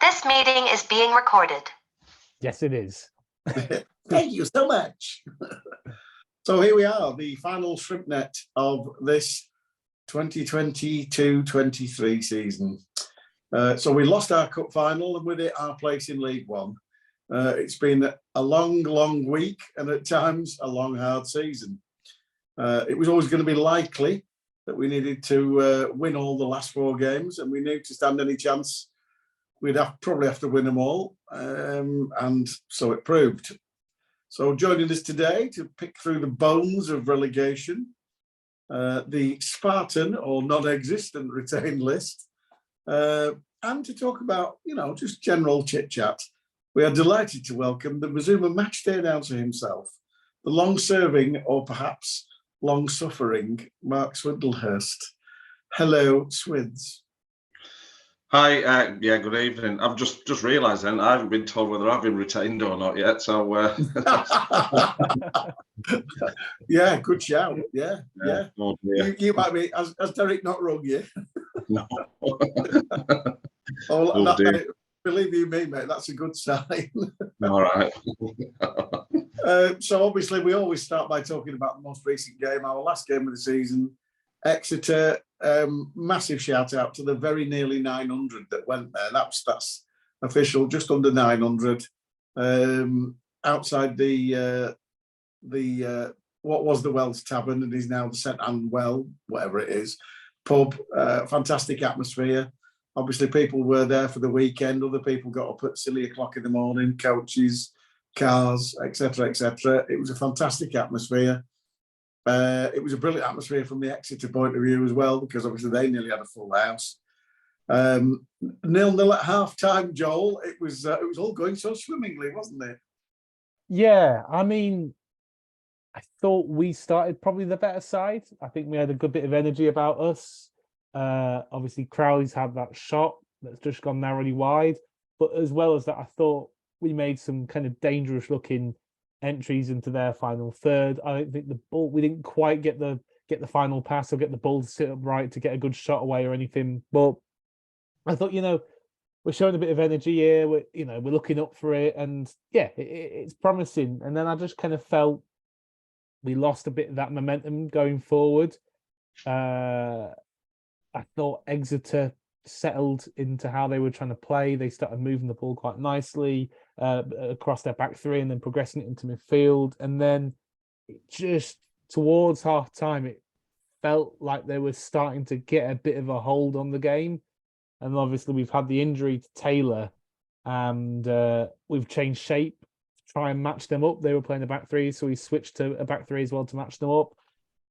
This meeting is being recorded. Yes, it is. Thank you so much. So here we are, the final ShrimpNet of this 2022-23 season. So we lost our cup final and with it our place in League One. It's been a long week and at times a long, hard season. It was always going to be likely that we needed to win all the last 4 games, and we knew to stand any chance we'd probably have to win them all, and so it proved. So joining us today to pick through the bones of relegation, the Spartan or non-existent retained list, and to talk about, just general chit-chat, we are delighted to welcome the Mazuma matchday announcer himself, the long-serving or perhaps long-suffering Mark Swindlehurst. Hello, Swids. Hi, good evening. I've just realised then I haven't been told whether I've been retained or not yet. So, yeah, good shout. Yeah. Oh, you might be. Has Derek not rung you? No. Believe you me, mate, that's a good sign. All right. So obviously we always start by talking about the most recent game, our last game of the season, Exeter. Massive shout out to the very nearly 900 that went there. That's official, just under 900. Outside the what was the Wells Tavern and is now the St Anne Well, whatever it is, pub. Fantastic atmosphere. Obviously, people were there for the weekend. Other people got up at silly o'clock in the morning, coaches, cars, etc., etc. It was a fantastic atmosphere. It was a brilliant atmosphere from the Exeter point of view as well, because obviously they nearly had a full house. 0-0 at half time, Joel. It was all going so swimmingly, wasn't it? Yeah, I mean, I thought we started probably the better side. I think we had a good bit of energy about us. Obviously, Crowley's had that shot that's just gone narrowly wide. But as well as that, I thought we made some kind of dangerous looking entries into their final third. I don't think the ball, we didn't quite get the final pass or get the ball to sit up right to get a good shot away or anything. But I thought, we're showing a bit of energy here. We're looking up for it, and yeah, it's promising. And then I just kind of felt we lost a bit of that momentum going forward. I thought Exeter settled into how they were trying to play. They started moving the ball quite nicely across their back three and then progressing it into midfield. And then just towards half time, it felt like they were starting to get a bit of a hold on the game. And obviously we've had the injury to Taylor, and we've changed shape to try and match them up. They were playing a back three, so we switched to a back three as well to match them up.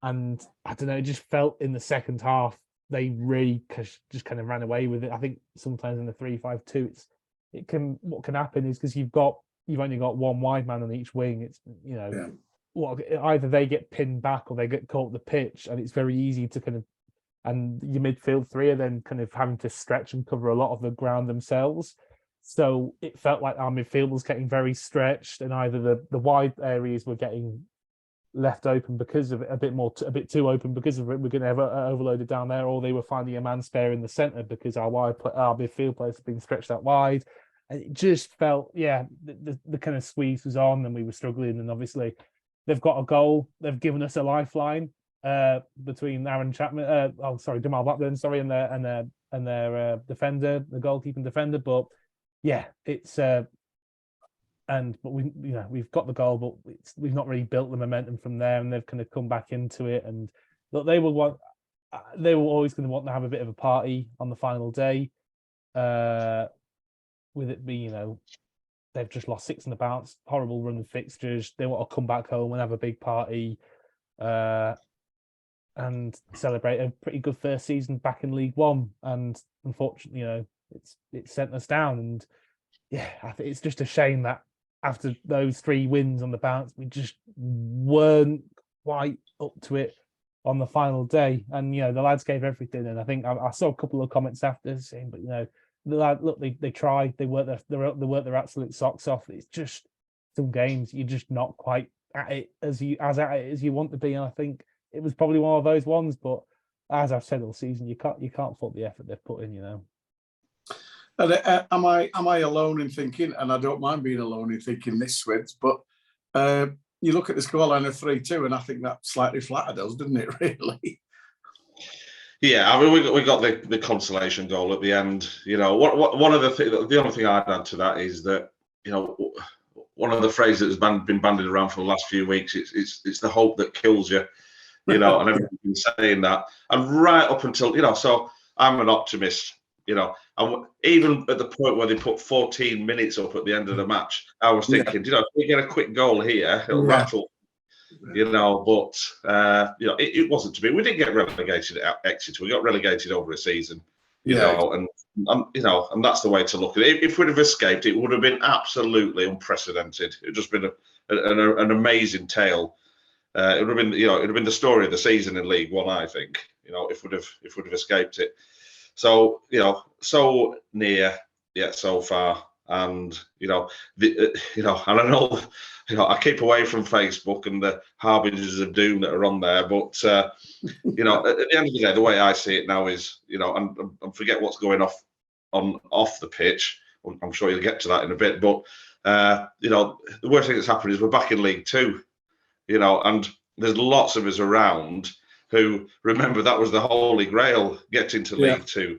And I don't know, it just felt in the second half they really just kind of ran away with it. I think sometimes in the 3-5-2, what can happen is because you've only got one wide man on each wing. It's either they get pinned back or they get caught the pitch, and it's very easy to and your midfield three are then kind of having to stretch and cover a lot of the ground themselves. So it felt like our midfield was getting very stretched, and either the wide areas were getting left open because of it, a bit too open because of it. We're going to have overloaded down there, or they were finding a man spare in the centre because our midfield players have been stretched out wide. And it just felt, the kind of squeeze was on, and we were struggling. And obviously, they've got a goal. They've given us a lifeline between Aaron Chapman, Jamal Blackburn, and their defender, the goalkeeping defender. But yeah, it's. But we've got the goal, but we've not really built the momentum from there, and they've kind of come back into it. And look, they were always going to want to have a bit of a party on the final day. With it being, they've just lost 6 in the bounce, horrible run of fixtures. They want to come back home and have a big party, and celebrate a pretty good first season back in League One. And unfortunately, it's sent us down. And yeah, I think it's just a shame that after those 3 wins on the bounce, we just weren't quite up to it on the final day. And the lads gave everything. And I think I saw a couple of comments after saying, but the lad, look, they tried, they worked their absolute socks off. It's just some games you're just not quite at it as you want to be. And I think it was probably one of those ones. But as I've said all season, you can't fault the effort they've put in. And am I alone in thinking? And I don't mind being alone in thinking this, Swids, but you look at the scoreline of 3-2, and I think that slightly flattered us, didn't it? Really. Yeah, I mean, we got the consolation goal at the end. You know, one of the only thing I'd add to that is that, you know, one of the phrases that's been bandied around for the last few weeks. It's the hope that kills you. You know, and everyone's been saying that, and right up until, you know, so I'm an optimist. You know, and even at the point where they put 14 minutes up at the end of the match, I was thinking, you know, if we get a quick goal here, it'll rattle. You know, but you know, it wasn't to be. We didn't get relegated at Exeter. We got relegated over a season. You know, and you know, and that's the way to look at it. If we'd have escaped, it would have been absolutely unprecedented. It would just been an amazing tale. It would have been, you know, it would have been the story of the season in League One, I think. You know, if we'd have escaped it. So, you know, so near yet so far, and you know, you know, and I know, you know, I keep away from Facebook and the harbingers of doom that are on there, but you know, at the end of the day, the way I see it now is, you know, and forget what's going off the pitch. I'm sure you'll get to that in a bit, but you know, the worst thing that's happened is we're back in League Two. You know, and there's lots of us around who remember that was the holy grail, getting to League Two.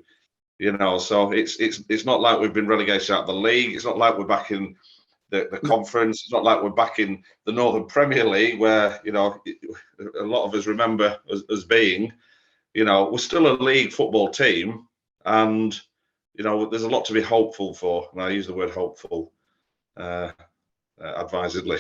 You know, so it's not like we've been relegated out of the league. It's not like we're back in the conference. It's not like we're back in the Northern Premier League, where, you know, a lot of us remember as being. You know, we're still a league football team, and you know, there's a lot to be hopeful for. And I use the word hopeful advisedly.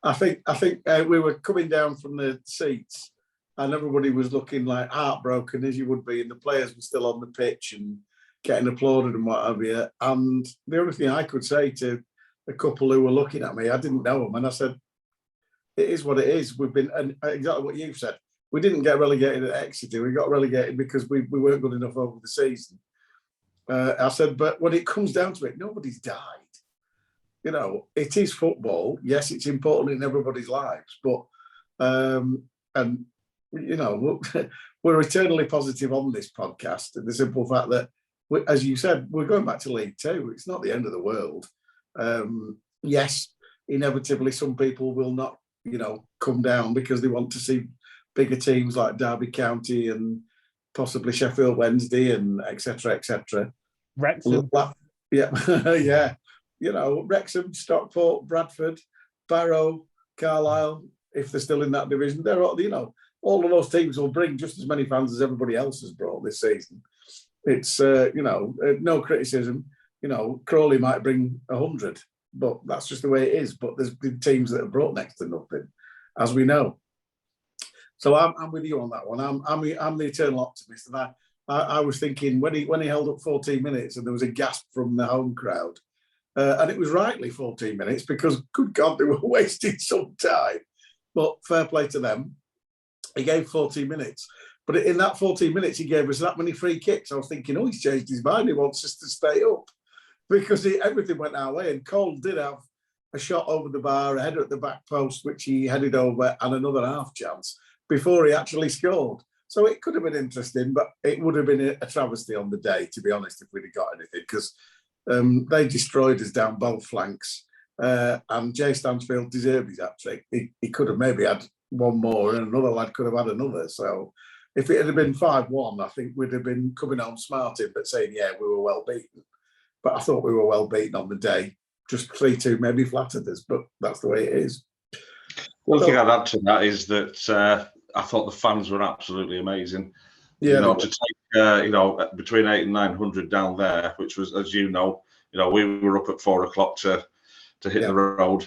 I think we were coming down from the seats, and everybody was looking like heartbroken, as you would be, and the players were still on the pitch and getting applauded and what have you. And the only thing I could say to a couple who were looking at me, I didn't know them, and I said, "It is what it is. We've been," and exactly what you've said. We didn't get relegated at Exeter. We got relegated because we weren't good enough over the season. I said, but when it comes down to it, nobody's died. You know, it is football. Yes, it's important in everybody's lives, but and you know, we're eternally positive on this podcast. And the simple fact that, as you said, we're going back to League Two. It's not the end of the world. Yes, inevitably, some people will not, you know, come down because they want to see bigger teams like Derby County and possibly Sheffield Wednesday and etc. Wrexham. Yeah, yeah. You know, Wrexham, Stockport, Bradford, Barrow, Carlisle, if they're still in that division, they're all, you know, all of those teams will bring just as many fans as everybody else has brought this season. It's, you know, no criticism. You know, Crawley might bring 100, but that's just the way it is. But there's been teams that have brought next to nothing, as we know. So I'm with you on that one. I'm the eternal optimist, and I was thinking when he held up 14 minutes and there was a gasp from the home crowd. And it was rightly 14 minutes because, good God, they were wasting some time. But fair play to them. He gave 14 minutes. But in that 14 minutes, he gave us that many free kicks. I was thinking, oh, he's changed his mind. He wants us to stay up. Because everything went our way. And Cole did have a shot over the bar, a header at the back post, which he headed over, and another half chance before he actually scored. So it could have been interesting, but it would have been a travesty on the day, to be honest, if we'd have got anything. Because they destroyed us down both flanks, and Jay Stansfield deserved his hat-trick. He could have maybe had one more, and another lad could have had another. So if it had been 5-1, I think we'd have been coming home smarted, but saying, yeah, we were well beaten. But I thought we were well beaten on the day. Just 3-2 maybe flattered us, but that's the way it is. One thing I'd add to that is that I thought the fans were absolutely amazing. Yeah, you know, to take you know, between 800 and 900 down there, which was, as you know, we were up at 4 o'clock to hit the road.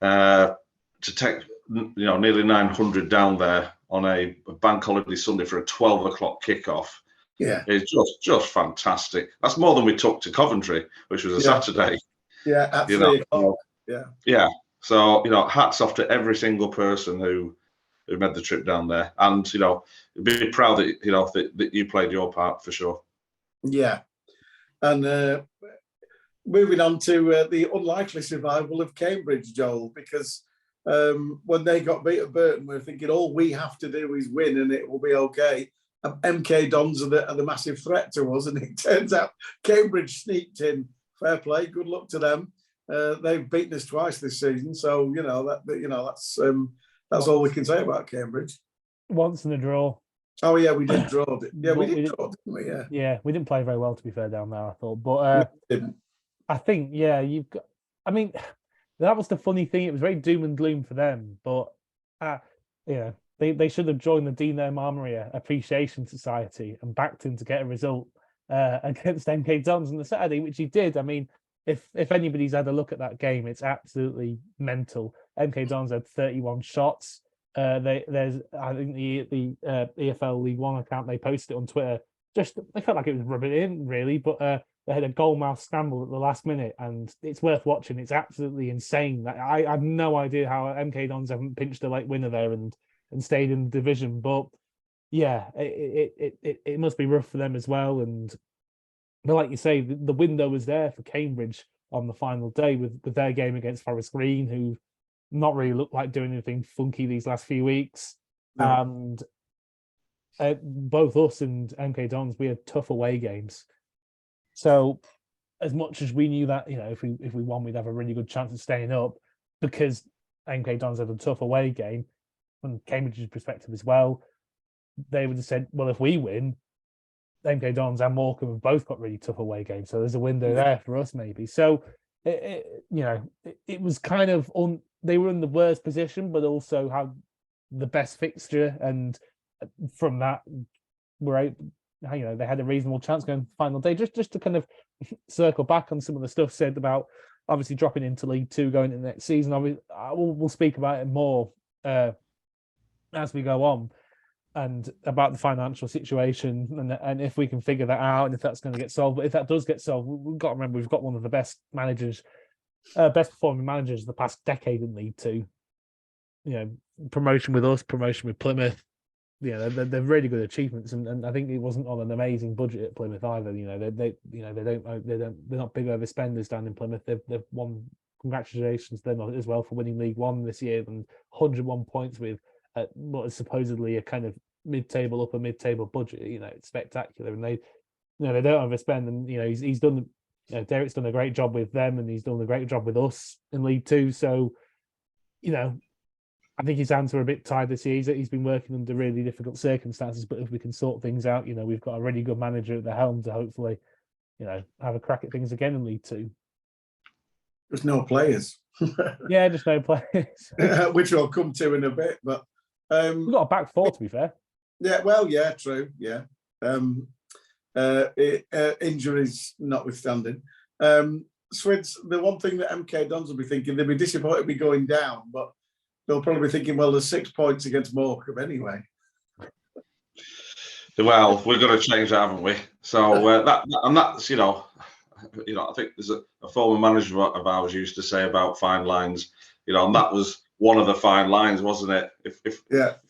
To take, you know, nearly 900 down there on a bank holiday Sunday for a 12 o'clock kickoff. Yeah, it's just fantastic. That's more than we took to Coventry, which was a Saturday. Yeah, at 3 o'clock. Yeah. So, you know, hats off to every single person who made the trip down there, and you know, be proud that that you played your part for sure. Yeah, and moving on to the unlikely survival of Cambridge, Joel, because when they got beat at Burton, we were thinking all we have to do is win and it will be okay. MK Dons are the massive threat to us, and it turns out Cambridge sneaked in. Fair play, good luck to them. They've beaten us twice this season, so that's all we can say about Cambridge. Once in a draw. Oh yeah, we did draw. Yeah, we But did draw, didn't we? Yeah. Yeah, we didn't play very well, to be fair, down there, I thought. But Didn't. I think, yeah, you've got. I mean, that was the funny thing. It was very doom and gloom for them, but they should have joined the Dino Marmaria Appreciation Society and backed him to get a result against MK Dons on the Saturday, which he did. I mean, if anybody's had a look at that game, it's absolutely mental. MK Dons had 31 shots. There's, I think the EFL League One account, they posted it on Twitter. They felt like it was rubbing in, really, but they had a goal mouth scramble at the last minute, and it's worth watching. It's absolutely insane. I have no idea how MK Dons haven't pinched a late winner there and stayed in the division. But yeah, it must be rough for them as well. But like you say, the window was there for Cambridge on the final day with their game against Forest Green, who not really looked like doing anything funky these last few weeks. No. And both us and MK Dons, we had tough away games. So as much as we knew that, if we won, we'd have a really good chance of staying up, because MK Dons had a tough away game, from Cambridge's perspective as well, they would have said, well, if we win, MK Dons and Morecambe have both got really tough away games. So there's a window there for us, maybe. So, it was kind of they were in the worst position, but also had the best fixture. And from that, they had a reasonable chance going to the final day. Just to kind of circle back on some of the stuff said about obviously dropping into League Two going into the next season. We'll speak about it more as we go on, and about the financial situation, and if we can figure that out, and if that's going to get solved. But if that does get solved, we've got to remember we've got one of the best performing managers of the past decade in League Two. Promotion with us, promotion with Plymouth. They're really good achievements, and I think it wasn't on an amazing budget at Plymouth either. They're not big overspenders down in Plymouth. They've won. Congratulations to them as well for winning League One this year, and 101 points with what is supposedly a kind of upper mid-table budget. It's spectacular, and they don't overspend. And he's done. Derek's done a great job with them, and he's done a great job with us in League Two. So, I think his hands are a bit tied this year. He's been working under really difficult circumstances, but if we can sort things out, we've got a really good manager at the helm to hopefully, have a crack at things again in League Two. There's no players. Yeah, just no players. Which we'll come to in a bit, but we've got a back four, to be fair. Yeah, well, yeah, true, yeah. Injuries notwithstanding. Swids, the one thing that MK Dons will be thinking, they'll be disappointed be going down, but they'll probably be thinking, well, there's 6 points against Morecambe anyway. Well, we're going to change that, haven't we? So that's I think there's a former manager of ours used to say about fine lines, and that was one of the fine lines, wasn't it? If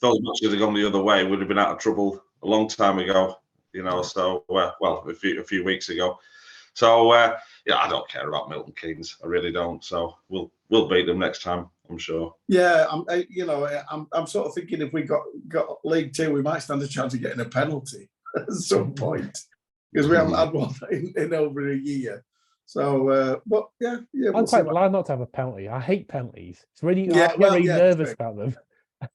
those matches had gone the other way, we'd have been out of trouble a long time ago. So a few weeks ago. So I don't care about Milton Keynes. I really don't. So we'll beat them next time, I'm sure. Yeah, I'm sort of thinking if we got League Two, we might stand a chance of getting a penalty at some point, because we haven't had one in over a year. So, but yeah. I'm quite glad not to have a penalty. I hate penalties. It's really, I get really nervous about them.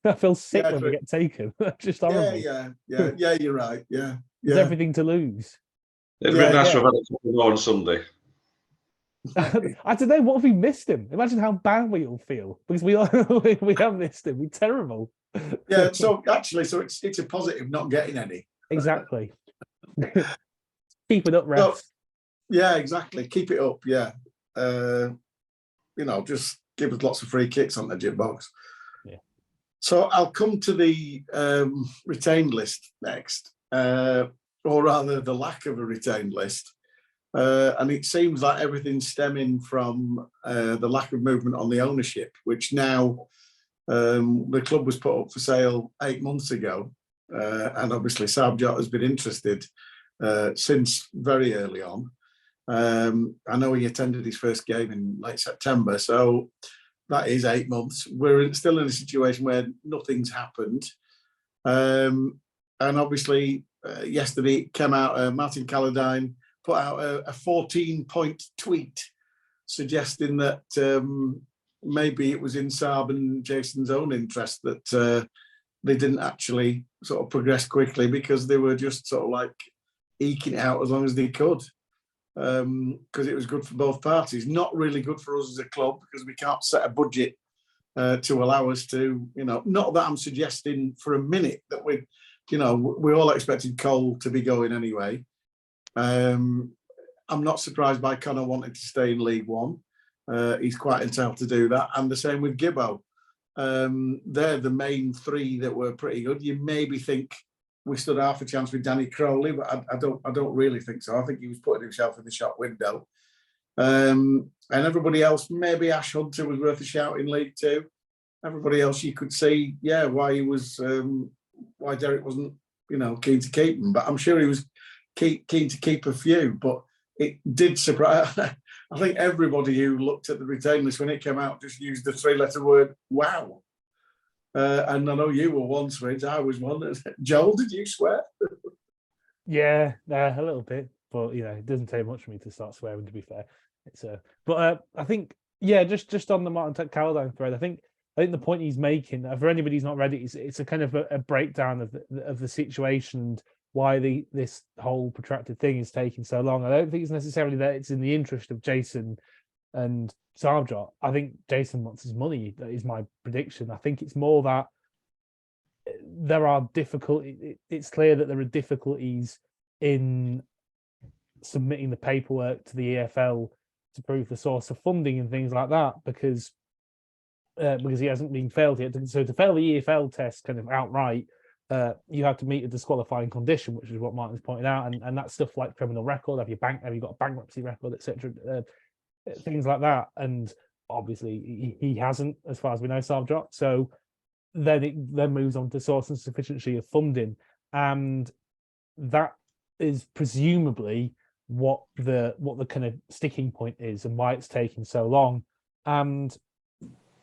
I feel sick when they get taken. Just horrible. Yeah, you're right. Yeah. There's everything to lose. It'd be nice to have had a couple more on Sunday. I don't know. What if we missed him? Imagine how bad we all feel, because we have missed him. We're terrible. Yeah. So actually, it's a positive not getting any. Exactly. Keep it up, refs. Yeah, exactly. Keep it up. Yeah. Just give us lots of free kicks on the jib box. Yeah. So I'll come to the retained list next, or rather the lack of a retained list. And it seems like everything's stemming from the lack of movement on the ownership, which now the club was put up for sale 8 months ago. And obviously Sabjot has been interested since very early on. I know he attended his first game in late September, so that is 8 months. We're still in a situation where nothing's happened. and obviously yesterday it came out, Martin Calladine put out a 14-point tweet suggesting that maybe it was in Saab and Jason's own interest that they didn't actually sort of progress quickly because they were just sort of like eking it out as long as they could, because it was good for both parties. Not really good for us as a club because we can't set a budget to allow us to, not that I'm suggesting for a minute that we all expected Cole to be going anyway. I'm not surprised by Connor wanting to stay in League One. He's quite entitled to do that. And the same with Gibbo. They're the main three that were pretty good. You maybe think we stood half a chance with Danny Crowley, but I don't really think so. I think he was putting himself in the shop window. And everybody else, maybe Ash Hunter was worth a shout in League Two. Everybody else, you could see, why he was, why Derek wasn't, keen to keep him. But I'm sure he was keen to keep a few. But it did surprise. I think everybody who looked at the retain list when it came out just used the three-letter word "wow." And I know you were one, Swins. I was one. Joel, did you swear? Yeah, a little bit, but it doesn't take much for me to start swearing. To be fair, but I think just on the Martin Calladine thread, I think the point he's making, for anybody who's not read it, it's a kind of a breakdown of the situation and why this whole protracted thing is taking so long. I don't think it's necessarily that it's in the interest of Jason and Sargent. I think Jason wants his money. That is my prediction. I think it's more that there are difficulties. It's clear that there are difficulties in submitting the paperwork to the EFL to prove the source of funding and things like that because he hasn't been failed yet. So to fail the EFL test kind of outright, you have to meet a disqualifying condition, which is what Martin's pointed out, and that's stuff like criminal record, have you got a bankruptcy record, etc., things like that. And obviously he hasn't, as far as we know, Sargent. So then it moves on to source and sufficiency of funding, and that is presumably what the kind of sticking point is and why it's taking so long. And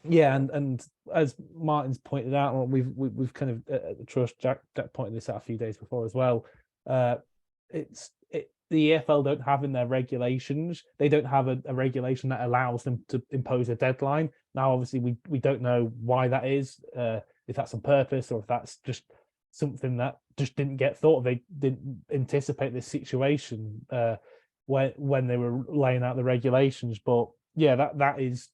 and as Martin's pointed out, or we've kind of trust Jack pointed this out a few days before as well. The EFL don't have in their regulations. They don't have a regulation that allows them to impose a deadline. Now, obviously, we don't know why that is. If that's on purpose or if that's just something that just didn't get thought of. They didn't anticipate this situation when they were laying out the regulations. But that is.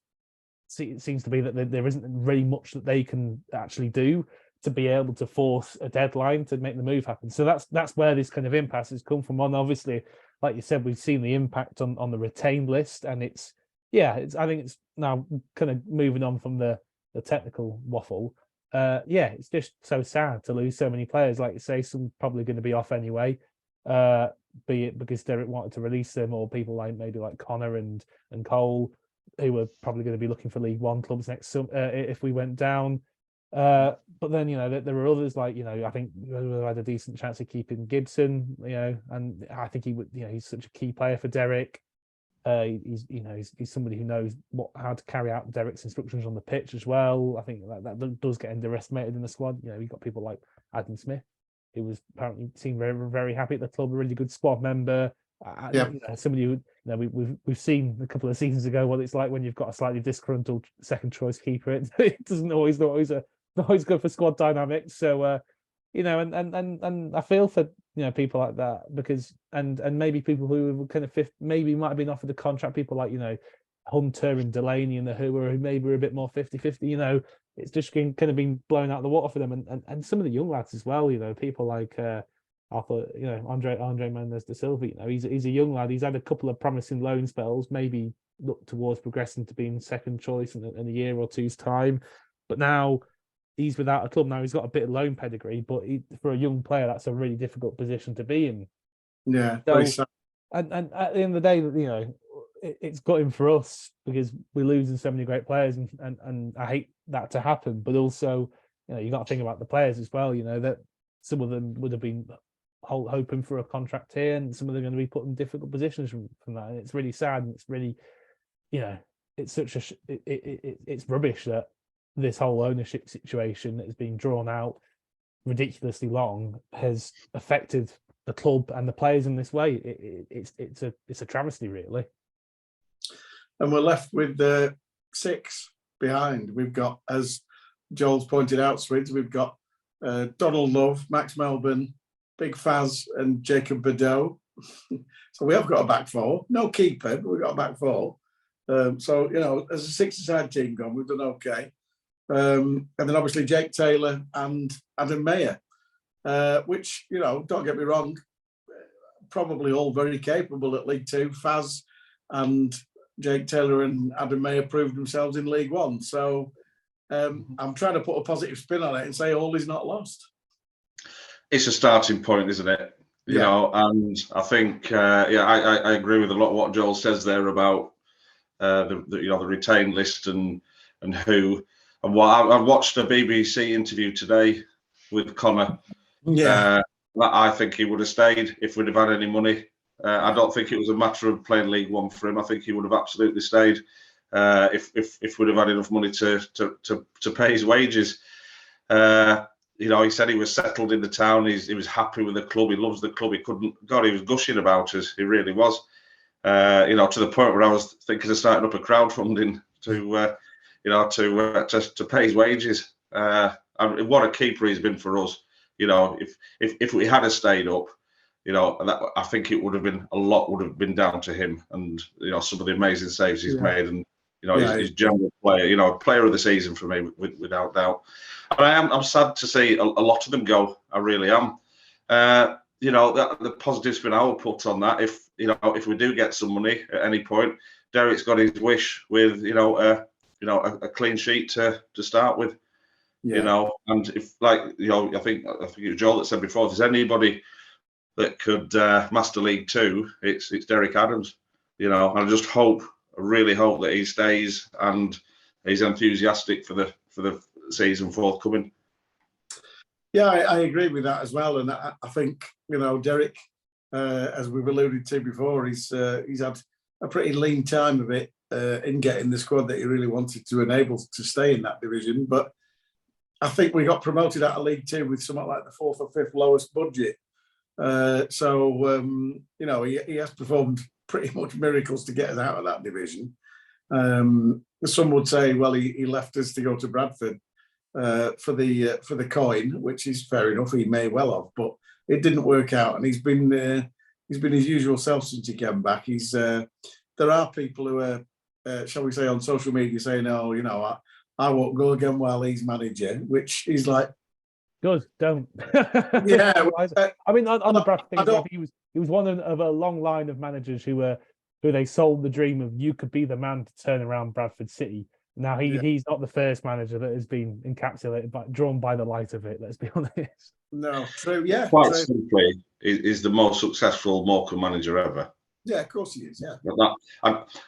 It seems to be that there isn't really much that they can actually do to be able to force a deadline to make the move happen. So that's where this kind of impasse has come from. And obviously, like you said, we've seen the impact on the retained list, and I think it's now kind of moving on from the technical waffle. It's just so sad to lose so many players. Like you say, some probably going to be off anyway, be it because Derek wanted to release them, or people like Connor and Cole, who were probably going to be looking for League One clubs next if we went down. But then there were others like I think we had a decent chance of keeping Gibson, and I think he would he's such a key player for Derek. He's somebody who knows how to carry out Derek's instructions on the pitch as well. I think that does get underestimated in the squad. You've got people like Adam Smith, who was apparently seemed very, very happy at the club, a really good squad member. Somebody who we've seen a couple of seasons ago what it's like when you've got a slightly disgruntled second choice keeper. It doesn't always good for squad dynamics. So and I feel for people like that because and maybe people who were kind of maybe might have been offered a contract, people like Hunter and Delaney and who maybe were a bit more 50-50. It's just kind of been blown out of the water for them, and some of the young lads as well. People like Andre Mendes de Silva. He's a young lad. He's had a couple of promising loan spells. Maybe look towards progressing to being second choice in a year or two's time. But now he's without a club. Now he's got a bit of loan pedigree, but for a young player, that's a really difficult position to be in. Yeah. So, and at the end of the day, it's gutting for us because we're losing so many great players, and I hate that to happen. But also, you got to think about the players as well. That some of them would have been hoping for a contract here, and some of them are going to be put in difficult positions from that. And it's really sad, and it's really, it's such it's rubbish that this whole ownership situation that is being drawn out ridiculously long has affected the club and the players in this way. It's a travesty, really. And we're left with 6 behind. We've got, as Joel's pointed out, Swids, we've got Donald Love, Max Melbourne, Big Faz, and Jacob Badeau. So we have got a back 4. No keeper, but we've got a back 4. So, you know, as a 6-a-side team gone, we've done okay. And then obviously Jake Taylor and Adam Mayer, which, you know, don't get me wrong, probably all very capable at League Two. Faz and Jake Taylor and Adam Mayer proved themselves in League One. So I'm trying to put a positive spin on it and say all is not lost. It's a starting point, isn't it? You know, and I think, I agree with a lot of what Joel says there about the retained list and who and what. I watched a BBC interview today with Connor. Yeah. I think he would have stayed if we'd have had any money. I don't think it was a matter of playing League One for him. I think he would have absolutely stayed if we'd have had enough money to pay his wages. You know, he said he was settled in the town. He was happy with the club. He loves the club. He was gushing about us. He really was. You know, to the point where I was thinking of starting up a crowdfunding to pay his wages. And what a keeper he's been for us. You know, if we had stayed up, you know, I think it would have been down to him and, you know, some of the amazing saves he's made and, you know, his general player, you know, player of the season for me, without doubt. And I'm sad to see a lot of them go. I really am. You know, the positive spin I will put on that, if we do get some money at any point, Derek's got his wish with, a clean sheet to start with. You know, and if, like, you know, I think it was Joel that said before, if there's anybody that could master League Two, it's Derek Adams. You know, and I really hope that he stays and he's enthusiastic for the season forthcoming. Yeah, I agree with that as well, and I think, you know, Derek, as we've alluded to before, he's had a pretty lean time of it in getting the squad that he really wanted to enable to stay in that division, but I think we got promoted out of League Two with something like the 4th or 5th lowest budget. You know, he has performed pretty much miracles to get us out of that division. Some would say, well, he left us to go to Bradford for the coin, which is fair enough. He may well have, but it didn't work out, and he's been his usual self since he came back. There are people who are, shall we say, on social media saying, "Oh, you know, I won't go again while he's manager," which is like, good, don't. Yeah, I mean, on the Bradford thing, he was one of a long line of managers who they sold the dream of you could be the man to turn around Bradford City. Now he's not the first manager that has been encapsulated drawn by the light of it. Let's be honest. No, true. Yeah, quite simply, is the most successful Morecambe manager ever. Yeah, of course he is. Yeah, but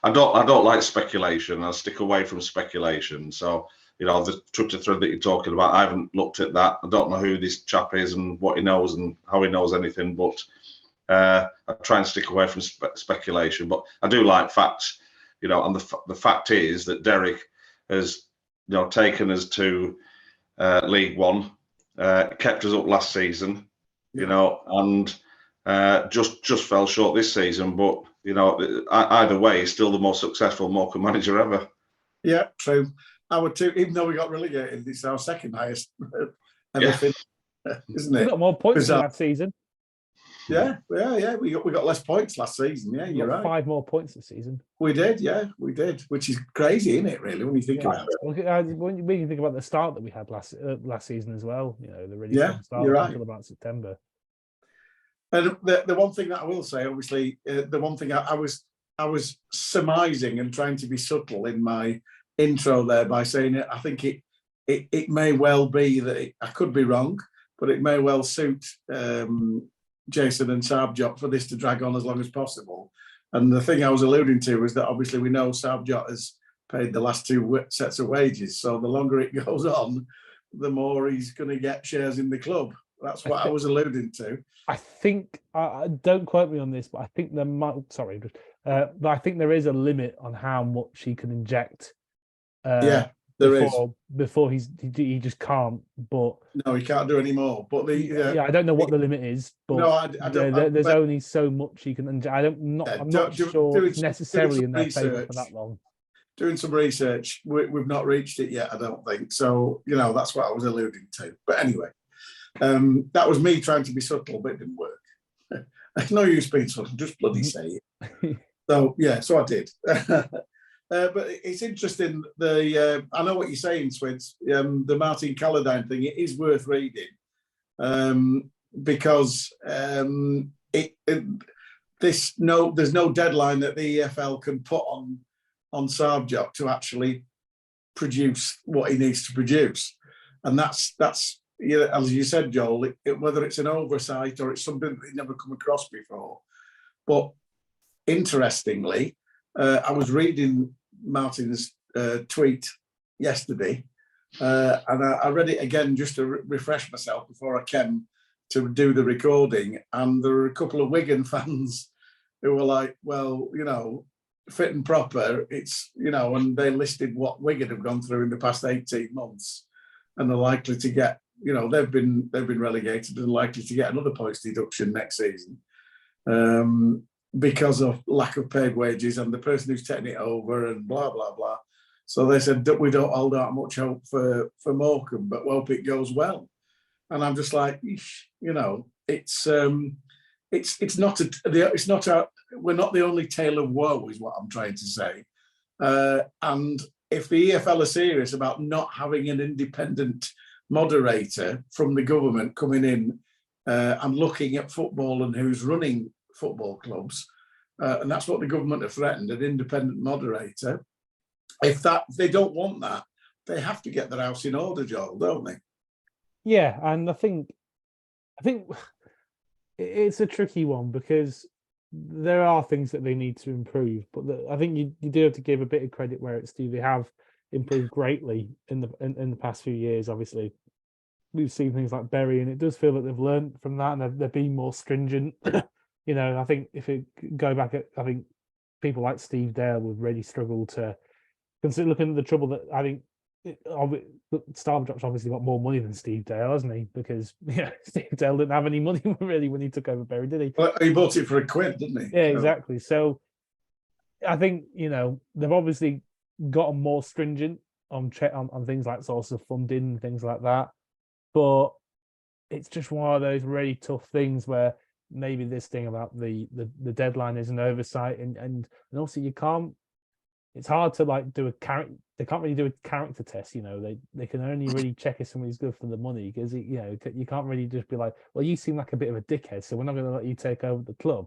I don't like speculation. I stick away from speculation. So, you know, the Twitter thread that you're talking about, I haven't looked at that. I don't know who this chap is and what he knows and how he knows anything. But I try and stick away from speculation. But I do like facts. You know, and the fact is that Derek has, you know, taken us to League One, kept us up last season, you know, and just fell short this season. But, you know, either way, he's still the most successful Morecambe manager ever. Yeah, true. Our two, even though we got relegated, it's our second highest ever finished, isn't it? We got more points than last season. Yeah. We got less points last season. Yeah, you're right. 5 more points this season. We did, which is crazy, isn't it? Really, when you think about it. When you think about the start that we had last season as well, you know, the really strong start you're right. until about September. And the one thing that I will say, obviously, the one thing I was surmising and trying to be subtle in my intro there by saying it. I think it may well be that I could be wrong, but it may well suit Jason and Sabjot for this to drag on as long as possible. And the thing I was alluding to was that obviously we know Sabjot has paid the last 2 sets of wages. So the longer it goes on, the more he's going to get shares in the club. That's what I was alluding to. I think, don't quote me on this, but I think there might, but I think there is a limit on how much he can inject There is. before he just can't. But No, he can't do any more. But yeah, I don't know what the limit is, but no, I don't. there's only so much he can. And I'm not sure it's necessarily in their favour for that long. Doing some research, we've not reached it yet. I don't think so. You know, that's what I was alluding to. But anyway, that was me trying to be subtle, but it didn't work. No use being subtle, just bloody say it. So yeah, so I did. But it's interesting. I know what you're saying, Swids. The Martin Calladine thing, it is worth reading because there's no deadline that the EFL can put on Sarvjok to actually produce what he needs to produce, and that's as you said, Joel. Whether it's an oversight or it's something that they've never come across before, but interestingly, I was reading Martin's tweet yesterday, and I read it again just to refresh myself before I came to do the recording. And there were a couple of Wigan fans who were like, "Well, you know, fit and proper." It's and they listed what Wigan have gone through in the past 18 months, and they're likely to get, they've been relegated and likely to get another points deduction next season. Because of lack of paid wages and the person who's taking it over and blah, blah, blah. So they said that we don't hold out much hope for Morecambe, but hope it goes well. And I'm just like, it's not we're not the only tale of woe is what I'm trying to say. And if the EFL are serious about not having an independent moderator from the government coming in and looking at football and who's running football clubs, and that's what the government have threatened, an independent moderator. If they don't want that, they have to get their house in order, Joel, don't they? Yeah, and I think it's a tricky one because there are things that they need to improve, but I think you do have to give a bit of credit where it's due. They have improved greatly in the past few years. Obviously, we've seen things like Bury, and it does feel that they've learned from that and they're being more stringent. I think if it go back, I think people like Steve Dale would really struggle to consider looking at the trouble that I think Starvjok's obviously got more money than Steve Dale, hasn't he? Because Steve Dale didn't have any money really when he took over Bury, did he? Well, he bought it for £1, didn't he? Yeah, exactly. So I think they've obviously gotten more stringent on things like sources of funding and things like that, but it's just one of those really tough things where maybe this thing about the deadline is an oversight, and also it's hard to do a character. They can't really do a character test. They can only really check if somebody's good for the money, because you can't really just be like, well, you seem like a bit of a dickhead, so we're not going to let you take over the club.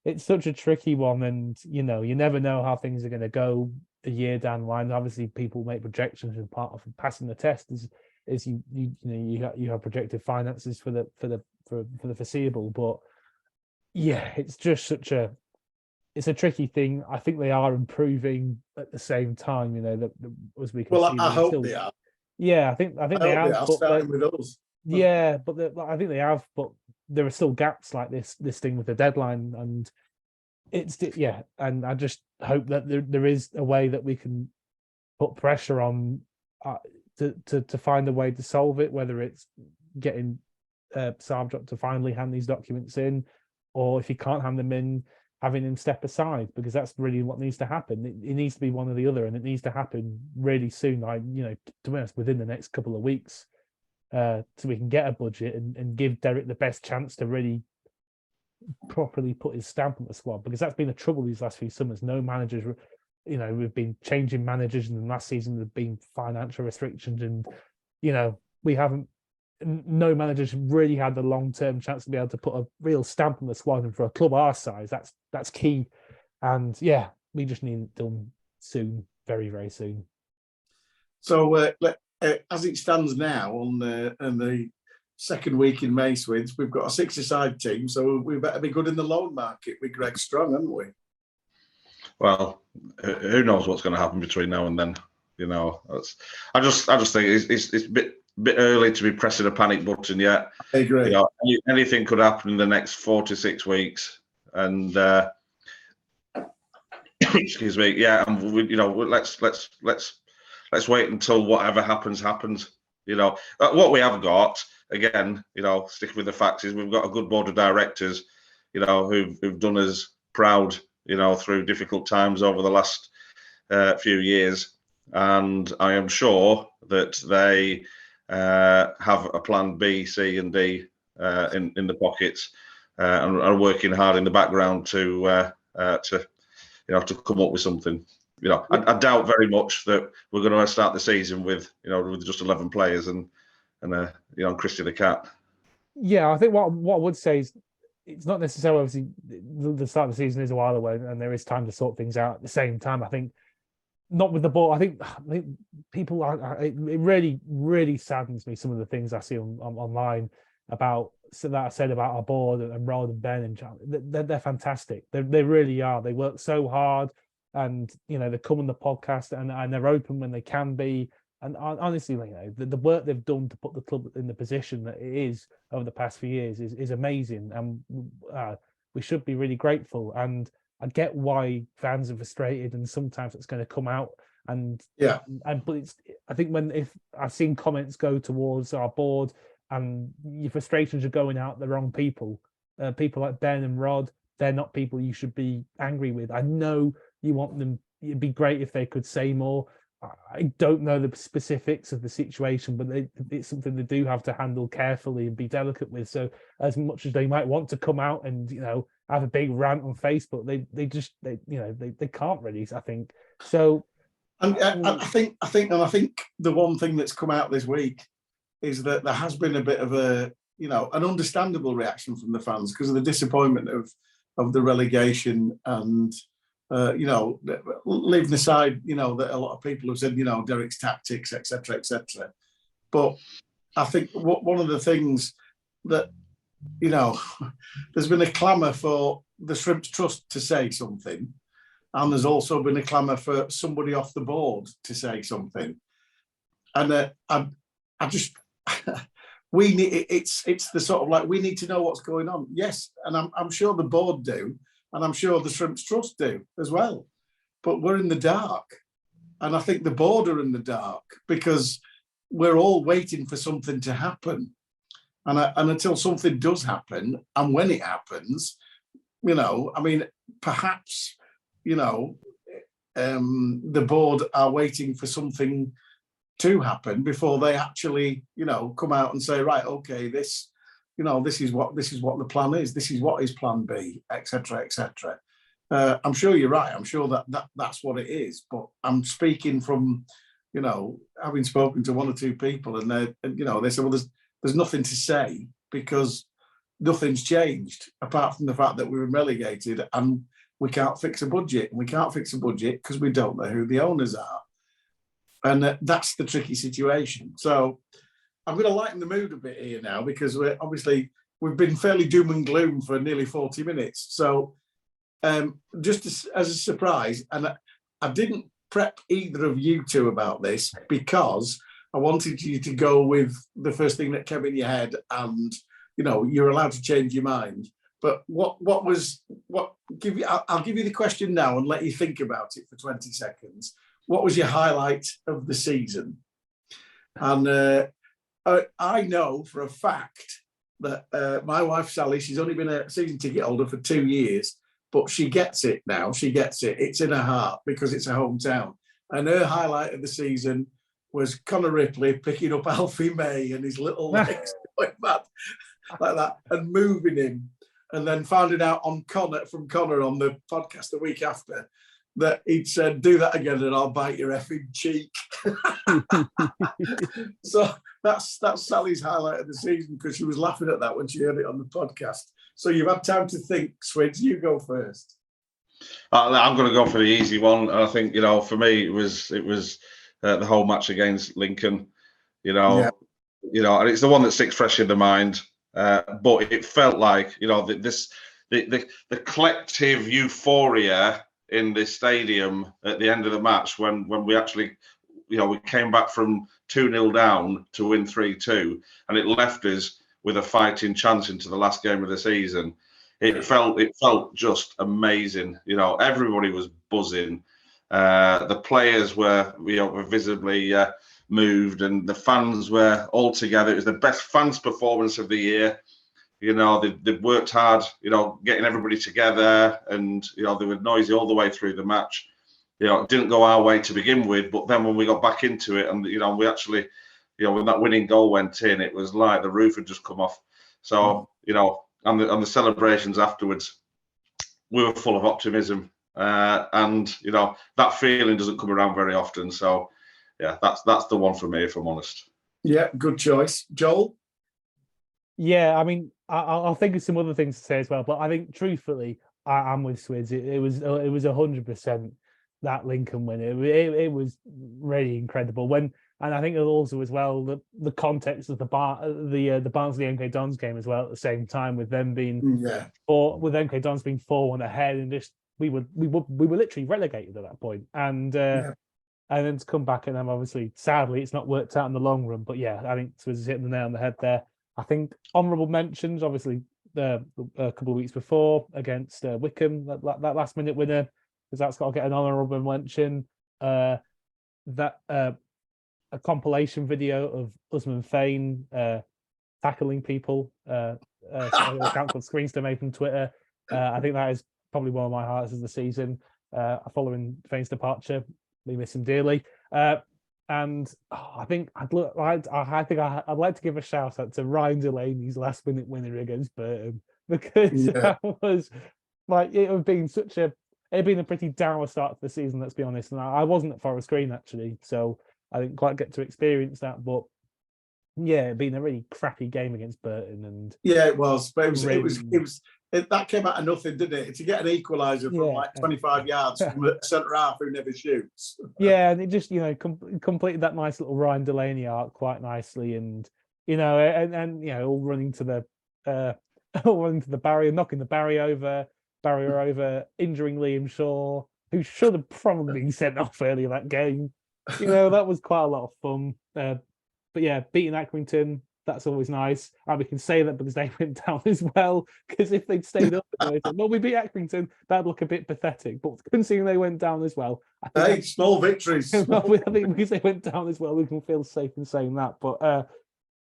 It's such a tricky one, and you never know how things are going to go a year down the line. Obviously, people make projections, and part of passing the test is you have projected finances for the foreseeable. But yeah, it's just it's a tricky thing. I think they are improving at the same time. That as we can see. I hope they are. Yeah, I think they have. Starting with us. Yeah, but I think they have. But there are still gaps like this thing with the deadline, and and I just hope that there is a way that we can put pressure on to find a way to solve it, whether it's getting Sarvjok to finally hand these documents in, or if he can't hand them in, having him step aside, because that's really what needs to happen. It needs to be one or the other, and it needs to happen really soon. To be honest, within the next couple of weeks, so we can get a budget and give Derek the best chance to really properly put his stamp on the squad, because that's been the trouble these last few summers. No managers, we've been changing managers, and last season there've been financial restrictions, and we haven't. No managers really had the long-term chance to be able to put a real stamp on the squad, and for a club our size, that's key. And yeah, we just need it done soon, very, very soon. So as it stands now on the second week in May, Swids, we've got a 6-a-side team, so we better be good in the loan market with Greg Strong, haven't we? Well, who knows what's going to happen between now and then? I just think it's a bit early to be pressing a panic button yet. I agree. Anything could happen in the next 4 to 6 weeks, and excuse me. Yeah, and let's let's wait until whatever happens. You know, what we have got, again, you know, sticking with the facts, is we've got a good board of directors, you know, who've done us proud, you know, through difficult times over the last few years. And I am sure that they have a plan B, C, and D in the pockets, and are working hard in the background to you know, to come up with something. You know, I doubt very much that we're going to start the season with, you know, with just 11 players and you know, Christy the cat. Yeah, I think what I would say is it's not necessarily, obviously the start of the season is a while away and there is time to sort things out. At the same time, I think not with the ball. I think people are. It really, really saddens me some of the things I see online about that I said about our board and Rod and Ben and John. They're fantastic. They really are. They work so hard, and you know they come on the podcast and they're open when they can be. And honestly, you know, the work they've done to put the club in the position that it is over the past few years is amazing, and we should be really grateful. And I get why fans are frustrated, and sometimes it's going to come out. And but I think if I've seen comments go towards our board, and your frustrations are going out the wrong people. People like Ben and Rod, they're not people you should be angry with. I know you want them. It'd be great if they could say more. I don't know the specifics of the situation, but it's something they do have to handle carefully and be delicate with. So as much as they might want to come out and, you know, have a big rant on Facebook, they can't really, I think. So and I think the one thing that's come out this week is that there has been a bit of a, you know, an understandable reaction from the fans because of the disappointment of the relegation and you know, leaving aside, you know, that a lot of people have said, you know, Derek's tactics, etc., etc. But I think one of the things that, you know, there's been a clamour for the Shrimps Trust to say something, and there's also been a clamour for somebody off the board to say something. And I just, we need, it's the sort of like, we need to know what's going on. Yes, and I'm sure the board do. And I'm sure the Shrimps Trust do as well. But we're in the dark. And I think the board are in the dark because we're all waiting for something to happen. And until something does happen, and when it happens, you know, I mean, perhaps, you know, the board are waiting for something to happen before they actually, you know, come out and say, right, okay, this, you know, this is what the plan is. This is what is plan B, etc., etc. I'm sure you're right. I'm sure that's what it is. But I'm speaking from, you know, having spoken to one or two people, and they, you know, they say, well, there's nothing to say because nothing's changed apart from the fact that we were relegated and we can't fix a budget. And we can't fix a budget because we don't know who the owners are, and that's the tricky situation. So I'm going to lighten the mood a bit here now because we've been fairly doom and gloom for nearly 40 minutes. So just as a surprise, and I didn't prep either of you two about this because I wanted you to go with the first thing that came in your head, and you know you're allowed to change your mind. But I'll give you the question now and let you think about it for 20 seconds. What was your highlight of the season? And I know for a fact that my wife, Sally, she's only been a season ticket holder for 2 years, but she gets it now. She gets it. It's in her heart because it's her hometown. And her highlight of the season was Connor Ripley picking up Alfie May and his little legs going mad like that and moving him. And then finding out from Connor on the podcast the week after that he'd said, do that again and I'll bite your effing cheek. So that's Sally's highlight of the season because she was laughing at that when she heard it on the podcast. So you've had time to think, Swids. You go first. I'm going to go for the easy one. I think, you know, for me, it was the whole match against Lincoln. You know, and it's the one that sticks fresh in the mind. But it felt like, you know, the collective euphoria in this stadium at the end of the match when we actually, you know, we came back from 2-0 down to win 3-2, and it left us with a fighting chance into the last game of the season. It felt just amazing. You know, everybody was buzzing. The players were visibly moved, and the fans were all together. It was the best fans performance of the year. They've worked hard, getting everybody together, and they were noisy all the way through the match. It didn't go our way to begin with, but then when we got back into it, and we actually, when that winning goal went in, it was like the roof had just come off. So on the celebrations afterwards, we were full of optimism, and that feeling doesn't come around very often. So yeah, that's the one for me, if I'm honest. Yeah, good choice, Joel. Yeah, I mean, I'll think of some other things to say as well, but I think truthfully, I'm with Swids. It was 100% that Lincoln win. It was really incredible and I think also as well the context of the Barnsley MK Dons game as well at the same time, with them being with MK Dons being 4-1 ahead, and just we were literally relegated at that point, and then to come back, and then obviously sadly it's not worked out in the long run. But yeah, I think Swids is hitting the nail on the head there. I think honourable mentions, obviously a couple of weeks before against Wickham, that last minute winner, because that's got to get an honourable mention. A compilation video of Usman Fain tackling people, account called Screenstorm from Twitter. I think that is probably one of my highlights of the season. Following Fain's departure, we miss him dearly. And I think I'd like to give a shout out to Ryan Delaney's last minute winner against Burton, because that was like it'd been a pretty dour start to the season, let's be honest. And I wasn't at Forest Green actually, so I didn't quite get to experience that. But yeah, it'd been a really crappy game against Burton, and it was. But that came out of nothing, didn't it? To get an equaliser from like 25 yards from a centre half who never shoots. Yeah, and it just completed that nice little Ryan Delaney arc quite nicely, and all running to the barrier, knocking the barrier over, injuring Liam Shaw, who should have probably been sent off earlier that game. That was quite a lot of fun. But yeah, beating Accrington, that's always nice. And we can say that because they went down as well. Because if they'd stayed up, we beat Accrington, that'd look a bit pathetic. But considering they went down as well, small victories. I think because they went down as well, we can feel safe in saying that. But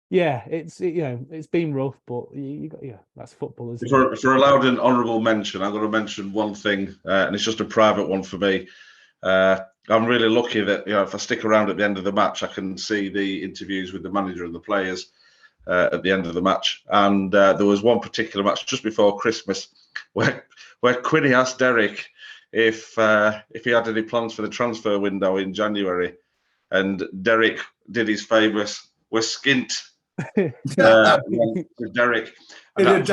yeah, it's been rough, but that's football. If we're allowed an honourable mention, I'm going to mention one thing, and it's just a private one for me. I'm really lucky that if I stick around at the end of the match, I can see the interviews with the manager and the players at the end of the match. And there was one particular match just before Christmas where Quinny asked Derek if he had any plans for the transfer window in January, and Derek did his famous "we're skint." Derek, and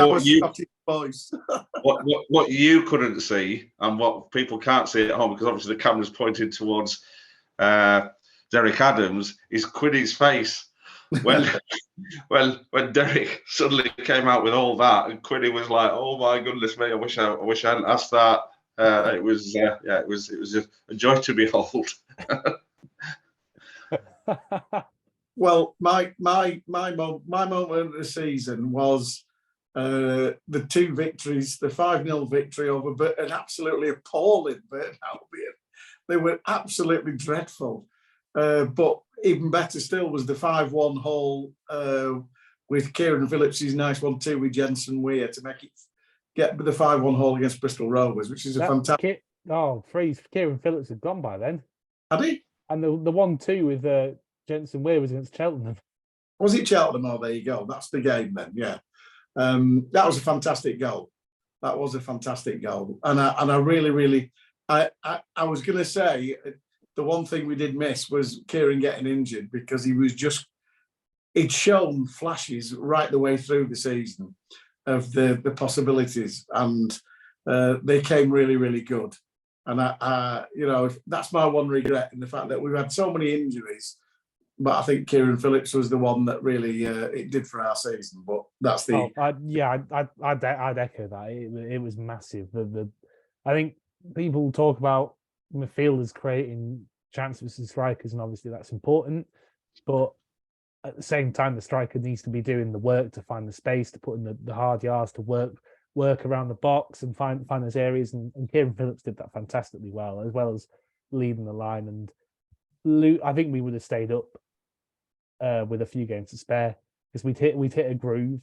what you couldn't see, and what people can't see at home, because obviously the camera's pointed towards Derek Adams, is Quinny's face when Derek suddenly came out with all that, and Quinny was like, "Oh my goodness me! I wish I hadn't asked that." It was just a joy to behold. Well, my moment of the season was the two victories, the 5-0 victory over an absolutely appalling Burton Albion. They were absolutely dreadful. But even better still was the 5-1 haul with Kieran Phillips' nice 1-2 with Jensen Weir to get the 5-1 haul against Bristol Rovers, which is a fantastic. Freeze! Kieran Phillips had gone by then. Had he? And the 1-2 with Jensen Weir was against Cheltenham. Was it Cheltenham? Oh, there you go. That's the game then. Yeah, that was a fantastic goal. That was a fantastic goal, and I really, I was going to say the one thing we did miss was Kieran getting injured, because he'd shown flashes right the way through the season of the possibilities, and they came really, really good. And that's my one regret, in the fact that we've had so many injuries. But I think Kieran Phillips was the one that really it did for our season. But that's the I'd echo that. It was massive. I think people talk about midfielders creating chances for strikers, and obviously that's important. But at the same time, the striker needs to be doing the work to find the space, to put in the hard yards, to work around the box and find those areas. And Kieran Phillips did that fantastically well as leading the line, and I think we would have stayed up with a few games to spare because we'd hit a groove.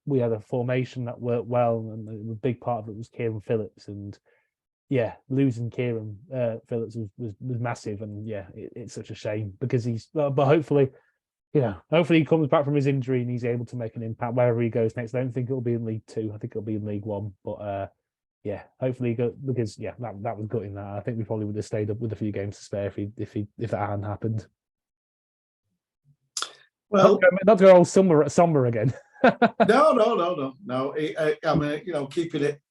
We had a formation that worked well, and a big part of it was Kieran Phillips, and losing Kieran Phillips was massive, and it's such a shame because but hopefully he comes back from his injury and he's able to make an impact wherever he goes next. I don't think it'll be in League Two. I think it'll be in League One, but hopefully because that was gutting. That I think we probably would have stayed up with a few games to spare if that hadn't happened. Well, not to go all somber again. No. I mean, keeping it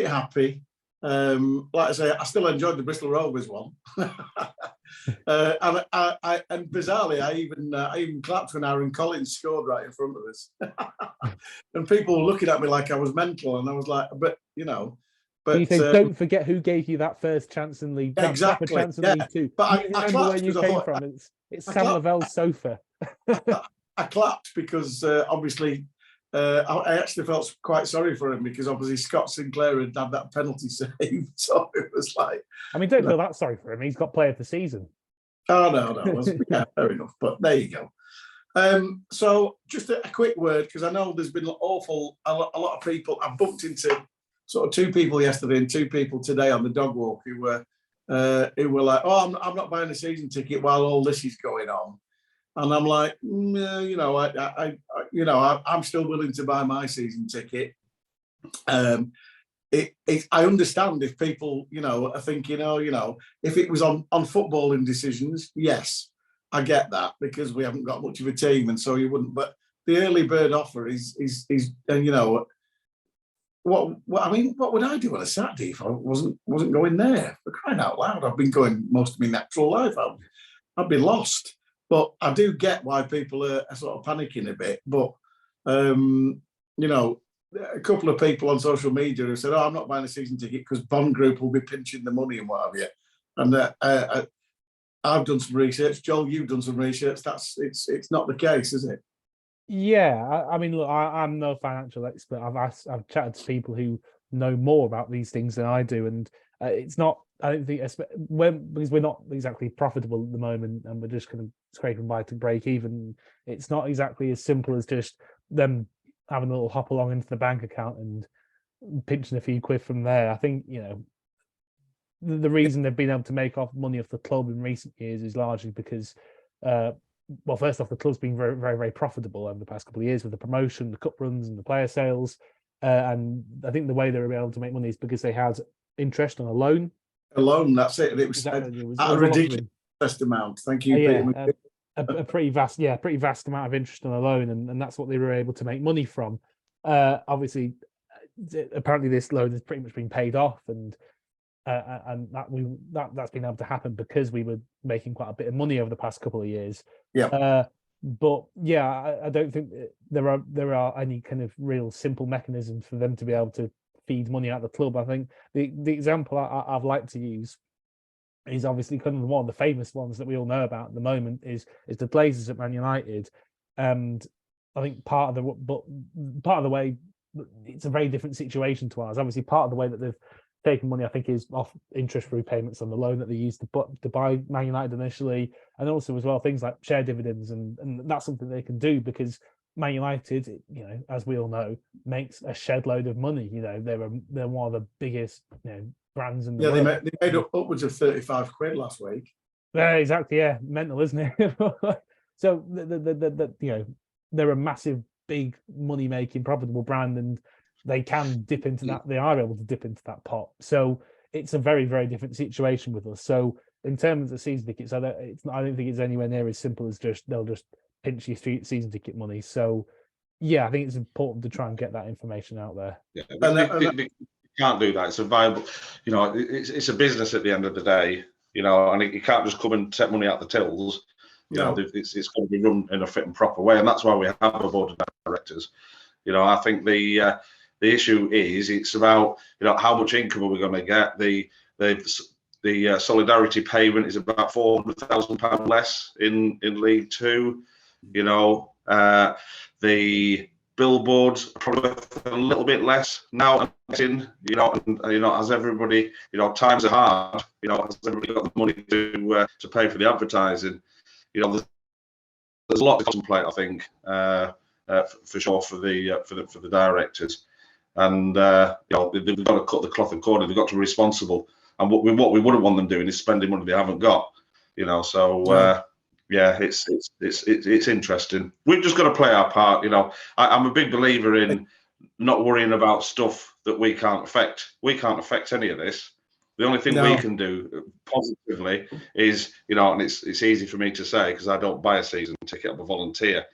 happy. Like I say, I still enjoyed the Bristol Rovers one, and bizarrely, I even clapped when Aaron Collins scored right in front of us, and people were looking at me like I was mental, and I was like, but. You say, don't forget who gave you that first chance in League. Exactly. That chance in League Two. But I remember clapped where you came from. It's Sam Lavell's sofa. I clapped because obviously I actually felt quite sorry for him because obviously Scott Sinclair had that penalty save, so it was like. I mean, don't feel that sorry for him. He's got Player of the Season. Oh no, fair enough. But there you go. So just a quick word because I know there's been a lot of people. I bumped into sort of 2 people yesterday and 2 people today on the dog walk who were like, "Oh, I'm not buying a season ticket while all this is going on," and I'm like, I'm still willing to buy my season ticket. I understand if people, are thinking, if it was on footballing decisions, yes, I get that because we haven't got much of a team, and so you wouldn't. But the early bird offer is what would I do on a Saturday if I wasn't going there? For crying out loud, I've been going most of my natural life. I'd be lost. But I do get why people are sort of panicking a bit. But a couple of people on social media have said, "Oh, I'm not buying a season ticket because Bond Group will be pinching the money and what have you." And I've done some research. Joel, you've done some research. It's not the case, is it? Yeah, I mean, look, I'm no financial expert. I've chatted to people who know more about these things than I do, and it's not. I don't think because we're not exactly profitable at the moment, and we're just kind of scraping by to break even. It's not exactly as simple as just them having a little hop along into the bank account and pinching a few quid from there. I think the reason they've been able to make off money off the club in recent years is largely because. Well, first off, the club's been very, very, very profitable over the past couple of years with the promotion, the cup runs, and the player sales. And I think the way they were able to make money is because they had interest on a loan. A loan, that's it. And it was a ridiculous amount. Thank you, Peter. A pretty vast amount of interest on a loan, and that's what they were able to make money from. Obviously, apparently, this loan has pretty much been paid off, and that's been able to happen because we were making quite a bit of money over the past couple of years. Yeah. But I don't think there are any kind of real simple mechanisms for them to be able to feed money out of the club. I think the example I've liked to use is obviously kind of one of the famous ones that we all know about at the moment is the Glazers at Man United, and I think part of the way it's a very different situation to ours. Obviously, part of the way that they've taken money, I think, is off interest repayments on the loan that they used to buy Man United initially, and also as well things like share dividends, and that's something they can do because Man United, as we all know, makes a shed load of money. They're one of the biggest brands in the world. They made upwards of 35 quid last week. Yeah, exactly. Yeah, mental, isn't it? So they're a massive, big money making, profitable brand, and they can dip into that. They are able to dip into that pot. So it's a very, very different situation with us. So in terms of the season tickets, I don't think it's anywhere near as simple as they'll just pinch your season ticket money. So I think it's important to try and get that information out there. Yeah, we can't do that. It's a viable, it's a business at the end of the day, and you can't just come and take money out the tills. It's got to be run in a fit and proper way, and that's why we have a board of directors. I think the issue is it's about how much income are we going to get. The solidarity payment is about £400,000 less in League Two. The billboards are probably worth a little bit less now. And as everybody, times are hard. Has everybody got the money to pay for the advertising? There's a lot to contemplate, I think, for sure for the directors, and they've got to cut the cloth accordingly. They've got to be responsible, and what we wouldn't want them doing is spending money they haven't got. Yeah, it's interesting. We've just got to play our part. I'm a big believer in not worrying about stuff that we can't affect. We can't affect any of this. The only thing we can do positively is, and it's easy for me to say because I don't buy a season ticket, I'm a volunteer.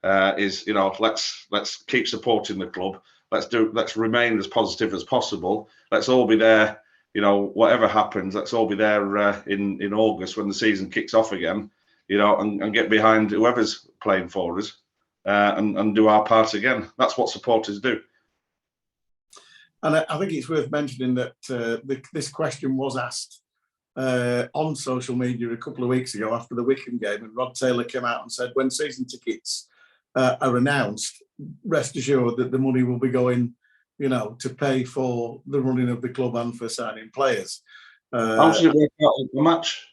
Is let's keep supporting the club. Let's remain as positive as possible. Let's all be there. Whatever happens, let's all be there in August when the season kicks off again. And get behind whoever's playing for us and do our part again. That's what supporters do. And I think it's worth mentioning that this question was asked on social media a couple of weeks ago after the Wycombe game, and Rod Taylor came out and said, when season tickets are announced, rest assured that the money will be going, to pay for the running of the club and for signing players. How much does it work out a match?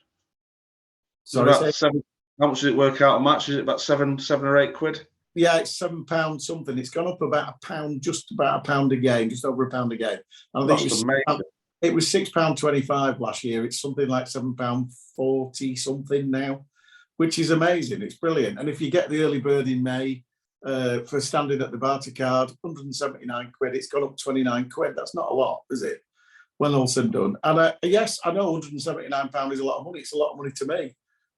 Sorry, how much does it work out a match? Is it about seven or 8 quid? Yeah, it's £7 something. It's gone up about £1, just about £1 a game, just over £1 a game. And I think it was £6.25 last year. It's something like £7.40 something now, which is amazing. It's brilliant. And if you get the early bird in May for standing at the Barter card, 179 quid. It's gone up 29 quid. That's not a lot, is it? When all said and done. And yes, I know £179 is a lot of money. It's a lot of money to me.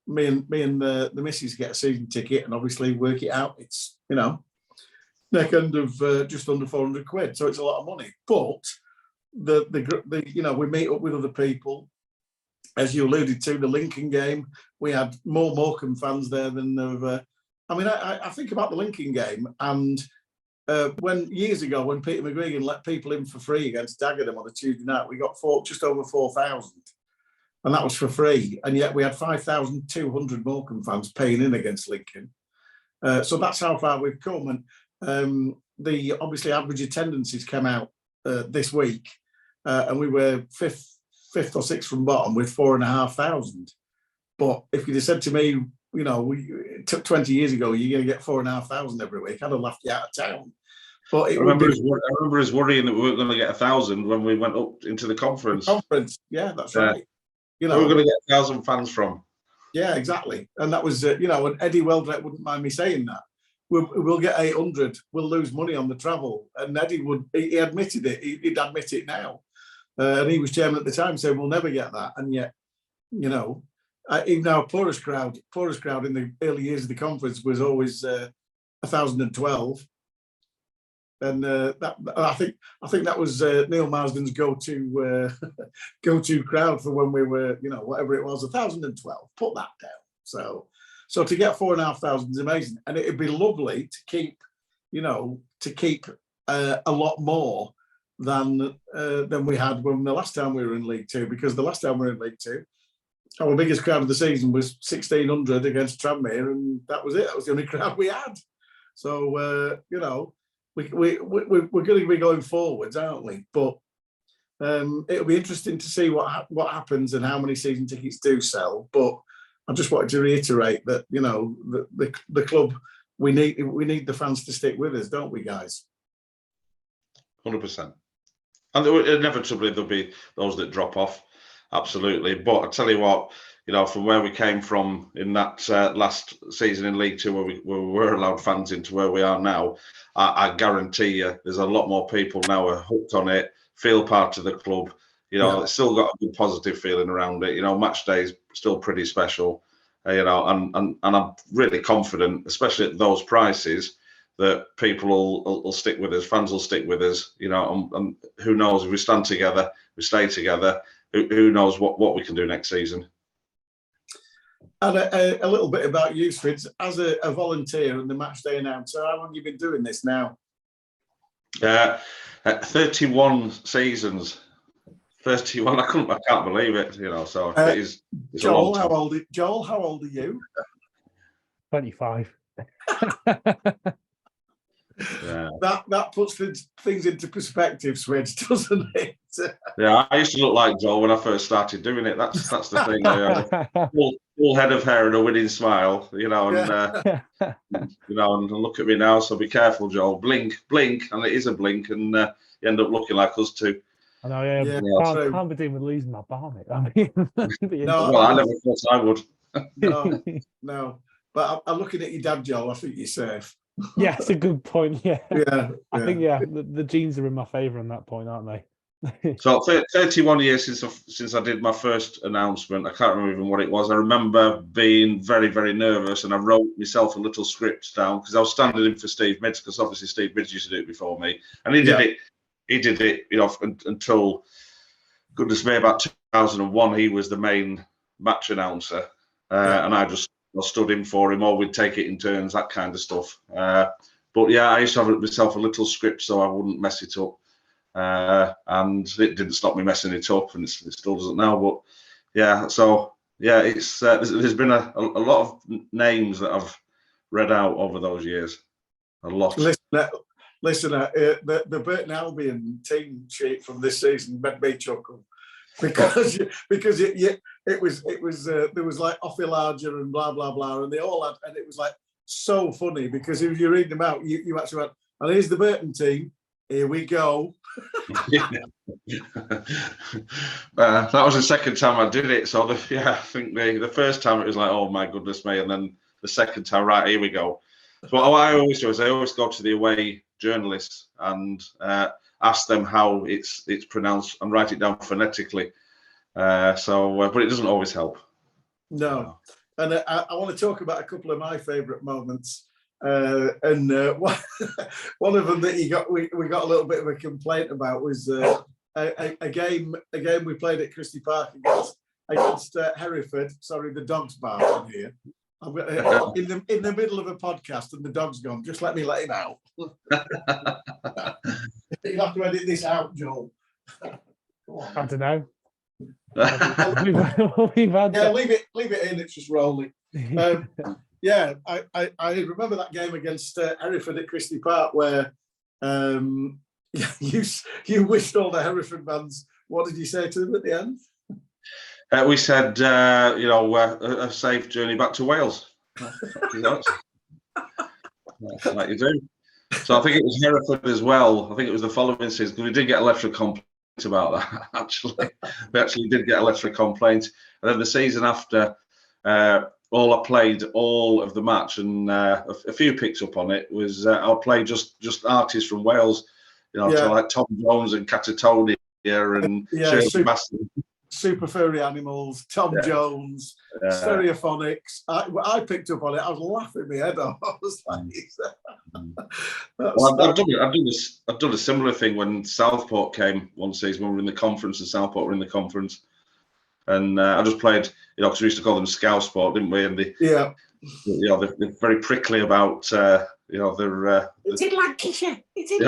Me and the missus get a season ticket and obviously work it out. It's neck end of just under 400 quid, so it's a lot of money. But we meet up with other people, as you alluded to. The Lincoln game, we had more Morecambe fans there than I think about the Lincoln game, and when years ago when Peter McGregan let people in for free against Dagenham on a Tuesday night, we got just over 4,000. And that was for free. And yet we had 5,200 Morecambe fans paying in against Lincoln. So that's how far we've come. And the obviously average attendances came out this week. And we were fifth or sixth from bottom with 4,500. But if you'd have said to me, it took 20 years ago, you're going to get 4,500 every week, I'd have laughed you out of town. But I remember us worrying that we weren't going to get 1,000 when we went up into the conference. Yeah, that's right. Where are we going to get 1,000 fans from? Yeah, exactly. And that was, and Eddie Weldrett wouldn't mind me saying that. We'll get 800. We'll lose money on the travel. And Eddie he admitted it. He'd admit it now. And he was chairman at the time, saying we'll never get that. And yet, even our poorest crowd in the early years of the conference was always 1,012. And I think that was Neil Marsden's go-to crowd for when we were, whatever it was, 1,012. Put that down. So to get 4,500 is amazing, and it'd be lovely to keep a lot more than we had when the last time we were in League Two, because the last time we were in League Two, our biggest crowd of the season was 1,600 against Tranmere, and that was it. That was the only crowd we had. So we're going to be going forwards, aren't we? But it'll be interesting to see what happens and how many season tickets do sell. But I just wanted to reiterate that the club, we need the fans to stick with us, don't we, guys? 100%. And inevitably there'll be those that drop off, absolutely. But I tell you what, from where we came from in that last season in League Two, where we were allowed fans into where we are now, I guarantee you there's a lot more people now who are hooked on it, feel part of the club. It's still got a good positive feeling around it. Match day is still pretty special, and I'm really confident, especially at those prices, that people will stick with us, fans will stick with us, and who knows, if we stand together, we stay together, who knows what we can do next season. And a little bit about you, Freez, as a volunteer and the match day announcer. How long have you been doing this now? 31 seasons. 31. I can't believe it. So it's Joel, how old are you? 25. Yeah. That puts things into perspective, Switch, doesn't it? Yeah, I used to look like Joel when I first started doing it. That's the thing. I had a full head of hair and a winning smile, and and look at me now. So be careful, Joel. Blink, and it is a blink, and you end up looking like us too. I know, yeah. True. Can't be doing with losing my barnet. I mean, No, well, I never thought I would. No. But I'm looking at your dad, Joel. I think you're safe. Yeah, it's a good point. Yeah. I think the genes are in my favour on that point, aren't they? So 31 years since I did my first announcement. I can't remember even what it was. I remember being very, very nervous, and I wrote myself a little script down because I was standing in for Steve Midds, because obviously Steve Midds used to do it before me, and he did it. He did it, until, goodness me, about 2001. He was the main match announcer, and I just stood in for him, or we'd take it in turns, that kind of stuff. But yeah, I used to have myself a little script so I wouldn't mess it up. And it didn't stop me messing it up, and it still doesn't now. But yeah, so yeah, it's there's been a lot of names that I've read out over those years. A lot. Listen, the Burton Albion team sheet from this season made me chuckle because it was there was like Offilarger and blah blah blah, and they all had, and it was like so funny because if you read them out, you actually went, and here's the Burton team. Here we go. That was the second time I did it. So I think the first time it was like, oh my goodness me, and then the second time, right, here we go. So what I always do is I always go to the away journalists and ask them how it's pronounced and write it down phonetically. But it doesn't always help. No, and I want to talk about a couple of my favourite moments. One of them that we got a little bit of a complaint about was a game we played at Christie Park against Hereford. Sorry, the dog's barking here. I'm in the middle of a podcast and the dog's gone. Just let him out. You'll have to edit this out, Joel. I don't know. Leave it in. It's just rolling. Yeah, I remember that game against Hereford at Christie Park where you wished all the Hereford fans. What did you say to them at the end? We said, a safe journey back to Wales. Like you do. So I think it was Hereford as well. I think it was the following season, because we did get a letter of complaint about that, actually. We actually did get a letter of complaint. And then the season after, I played all of the match, and a few picked up on it, was I played just artists from Wales, so like Tom Jones and Catatonia and Shirley Masson. Super Furry Animals, Tom Jones, Stereophonics. I picked up on it. I was laughing my head off. I was like, I've done a similar thing when Southport came one season when we were in the conference, and Southport were in the conference, and I just played, because we used to call them Scouse Sport, didn't we? And they're very prickly about their. It's in Lancashire. It's in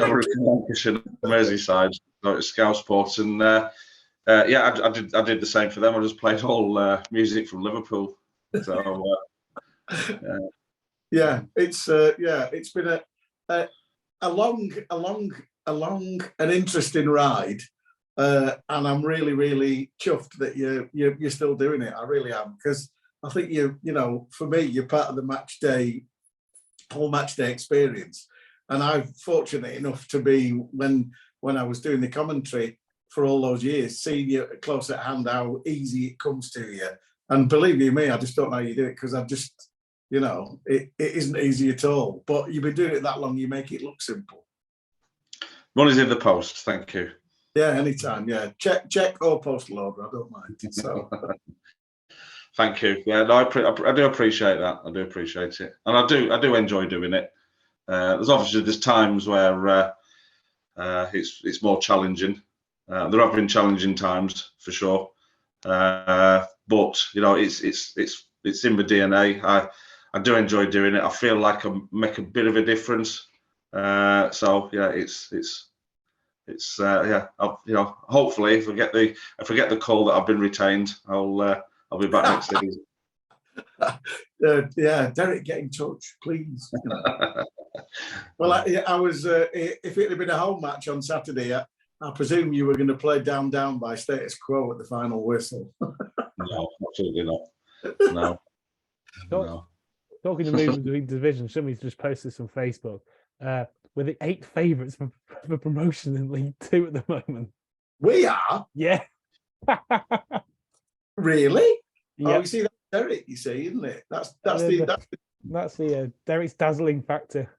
Lancashire, Merseyside. So it's Scouse Sport, and. I did the same for them. I just played all music from Liverpool. So it's been a long and interesting ride, and I'm really, really chuffed that you're still doing it. I really am, because I think for me, you're part of the whole match day experience, and I'm fortunate enough to be when I was doing the commentary for all those years, seeing you close at hand, how easy it comes to you. And believe you me, I just don't know how you do it, because I've just, it isn't easy at all. But you've been doing it that long, you make it look simple. Money's in the post, thank you. Yeah, anytime, yeah. Check or postal order, I don't mind. So. Thank you. Yeah, no, I do appreciate that. I do appreciate it. And I do enjoy doing it. There's times where it's more challenging. There have been challenging times for sure, but it's in my DNA. I do enjoy doing it. I feel like I make a bit of a difference. Hopefully, if I get the call that I've been retained, I'll be back next season. Yeah, Derek, get in touch, please. Well, I was. If it had been a home match on Saturday, I presume you were going to play down by status quo at the final whistle. No, absolutely not. No. No. Talking to moving between divisions, somebody's just posted some Facebook. We're the 8th favourites for promotion in League Two at the moment. We are? Yeah. Really? Yep. Oh, you see, that's Derek, you see, isn't it? That's the Derek's dazzling factor.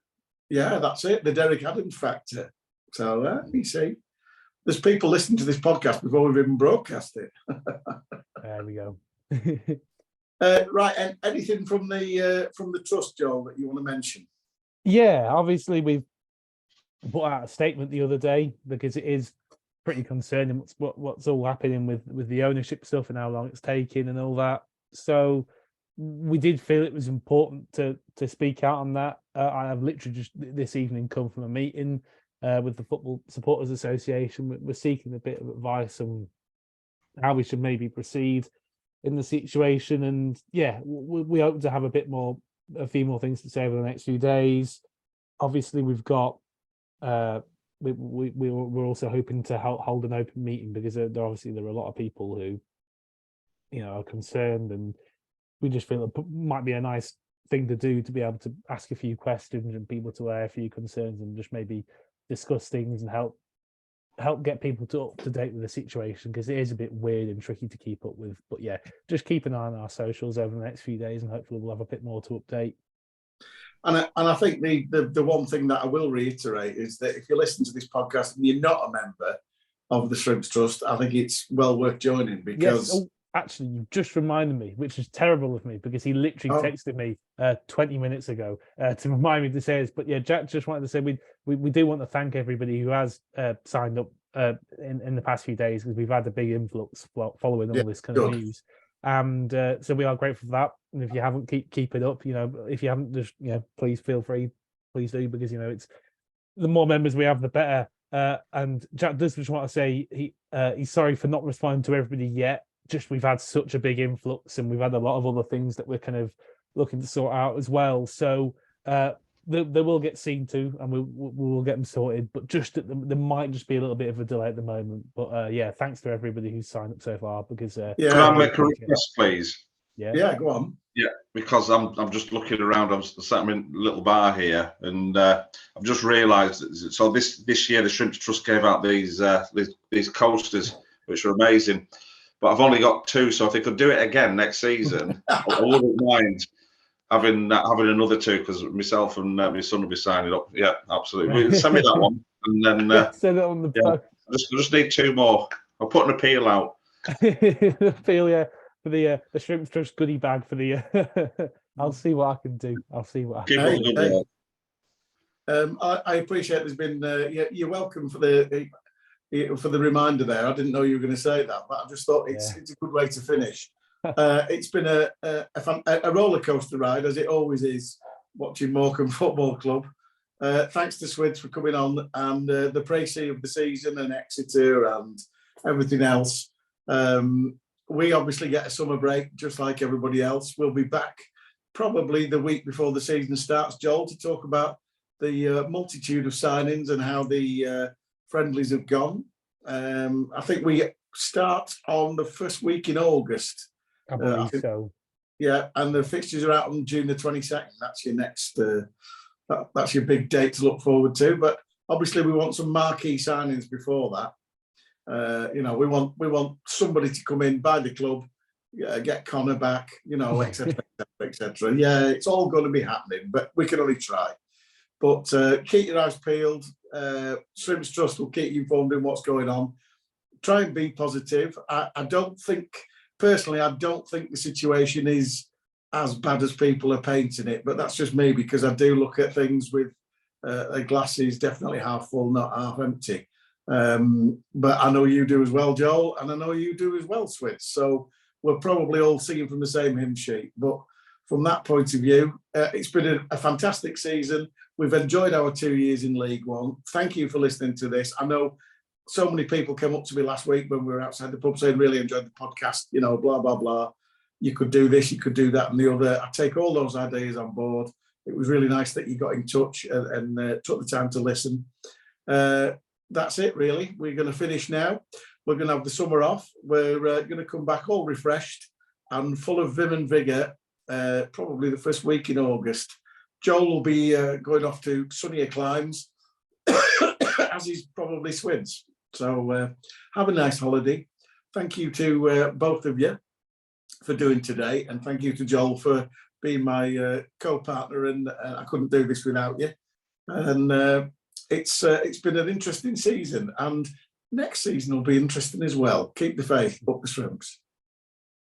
Yeah, that's it. The Derek Adams factor. So you see, there's people listening to this podcast before we've even broadcast it. There we go. Right, and anything from the trust, Joel, that you want to mention? Yeah, obviously we've put out a statement the other day because it is pretty concerning what's all happening with the ownership stuff and how long it's taking and all that. So we did feel it was important to speak out on that. I have literally just this evening come from a meeting with the Football Supporters Association. We're seeking a bit of advice on how we should maybe proceed in the situation, and yeah, we hope to have a few more things to say over the next few days. Obviously, we've got we're also hoping to hold an open meeting because there are a lot of people who are concerned, and we just feel it might be a nice thing to do to be able to ask a few questions and people to air a few concerns and just maybe discuss things and help get people up to date with the situation, because it is a bit weird and tricky to keep up with. But yeah, just keep an eye on our socials over the next few days and hopefully we'll have a bit more to update. And I think the one thing that I will reiterate is that if you listen to this podcast and you're not a member of the Shrimps Trust, I think it's well worth joining, because... Yes. Oh, actually, you just reminded me, which is terrible of me, because he literally texted me 20 minutes ago to remind me to say this. But yeah, Jack just wanted to say we do want to thank everybody who has signed up in the past few days, because we've had a big influx following all this kind of news. And so we are grateful for that. And if you haven't, keep it up. If you haven't, just please feel free, please do, because it's the more members we have, the better. And Jack does just want to say he's sorry for not responding to everybody yet. Just we've had such a big influx, and we've had a lot of other things that we're kind of looking to sort out as well. So they will get seen to, and we will get them sorted. But just there might just be a little bit of a delay at the moment. But yeah, thanks to everybody who's signed up so far. Because can I make a request, please? Yeah, go on. Yeah, because I'm just looking around. I'm sat in a little bar here, and I've just realised. So this year the Shrimps Trust gave out these coasters, which are amazing. But I've only got 2, so if they could do it again next season, I wouldn't mind having another 2, because myself and my son will be signing up. Yeah, absolutely. Send me that one, and then send it on the post. I just need 2 more. I'll put an appeal out. Appeal, yeah, for the Shrimp Trust goodie bag for the. I'll see what I can do. I appreciate there's been. You're welcome for the reminder there. I didn't know you were going to say that, but I just thought it's a good way to finish. It's been a roller coaster ride, as it always is, watching Morecambe Football Club. Thanks to Swids for coming on, and the précis of the season and Exeter and everything else. We obviously get a summer break just like everybody else. We'll be back probably the week before the season starts, Joel, to talk about the multitude of signings and how the friendlies have gone. I think we start on the first week in August. I believe so. Yeah, and the fixtures are out on June the 22nd. That's your next. That's your big date to look forward to. But obviously, we want some marquee signings before that. We want somebody to come in, buy the club, get Connor back. Etc. etc. Yeah, it's all going to be happening, but we can only try. But keep your eyes peeled. Shrimps Trust will keep you informed in what's going on. Try and be positive. I don't think the situation is as bad as people are painting it, but that's just me, because I do look at things with the glasses definitely half full, not half empty. But I know you do as well, Joel, and I know you do as well, Switz. So we're probably all singing from the same hymn sheet. But from that point of view, it's been a fantastic season. We've enjoyed our 2 years in League One. Thank you for listening to this. I know so many people came up to me last week when we were outside the pub saying really enjoyed the podcast, blah, blah, blah. you could do this, you could do that and the other. I take all those ideas on board. It was really nice that you got in touch and took the time to listen. That's it, really. We're going to finish now. We're going to have the summer off. We're going to come back all refreshed and full of vim and vigour, probably the first week in August. Joel will be going off to sunnier climes, as he's probably swims. So have a nice holiday. Thank you to both of you for doing today, and thank you to Joel for being my co-partner, and I couldn't do this without you. And it's been an interesting season, and next season will be interesting as well. Keep the faith, up the Shrimps.